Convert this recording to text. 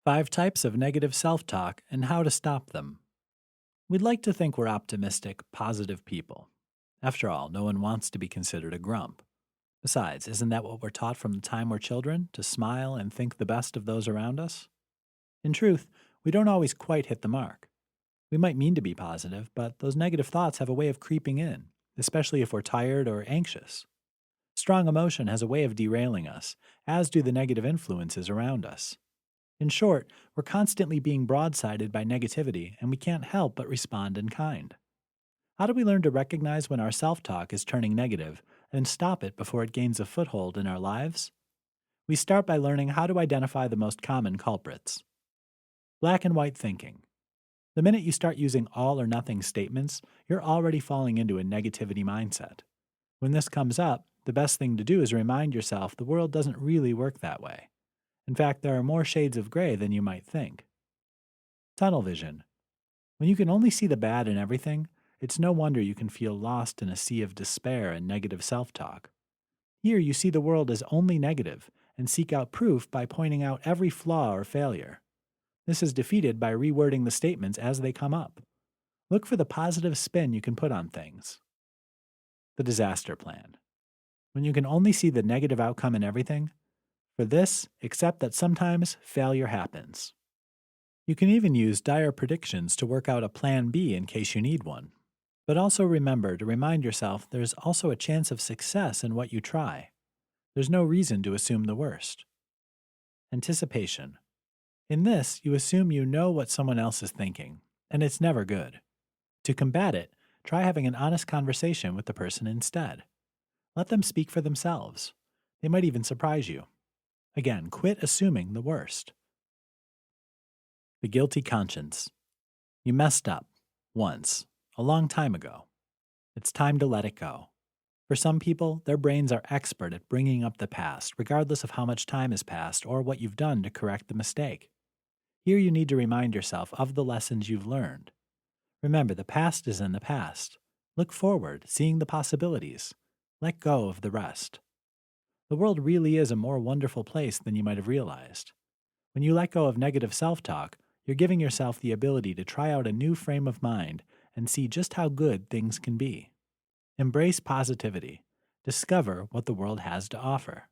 5 types of negative self talk and how to stop them. We'd like to think we're optimistic, positive people. After all, no one wants to be considered a grump. Besides, isn't that what we're taught from the time we're children, to smile and think the best of those around us? In truth, we don't always quite hit the mark. We might mean to be positive, but those negative thoughts have a way of creeping in, especially if we're tired or anxious. Strong emotion has a way of derailing us, as do the negative influences around us. In short, we're constantly being broadsided by negativity, and we can't help but respond in kind. How do we learn to recognize when our self talk is turning negative and stop it before it gains a foothold in our lives? We start by learning how to identify the most common culprits. Black and white thinking. The minute you start using all or nothing statements, you're already falling into a negativity mindset. When this comes up, the best thing to do is remind yourself the world doesn't really work that way. In fact, there are more shades of gray than you might think. Tunnel vision. When you can only see the bad in everything, it's no wonder you can feel lost in a sea of despair and negative self-talk. Here you see the world as only negative and seek out proof by pointing out every flaw or failure. This is defeated by rewording the statements as they come up. Look for the positive spin you can put on things. The disaster plan. When you can only see the negative outcome in everything, for this, accept that sometimes failure happens. You can even use dire predictions to work out a plan B in case you need one. But also remember to remind yourself there's also a chance of success in what you try. There's no reason to assume the worst. Anticipation. In this, you assume you know what someone else is thinking, and it's never good. To combat it, try having an honest conversation with the person instead. Let them speak for themselves. They might even surprise you. Again, quit assuming the worst. The guilty conscience. You messed up. Once. A long time ago. It's time to let it go. For some people, their brains are expert at bringing up the past, regardless of how much time has passed or what you've done to correct the mistake. Here you need to remind yourself of the lessons you've learned. Remember, the past is in the past. Look forward, seeing the possibilities. Let go of the rest. The world really is a more wonderful place than you might have realized. When you let go of negative self-talk, you're giving yourself the ability to try out a new frame of mind and see just how good things can be. Embrace positivity. Discover what the world has to offer.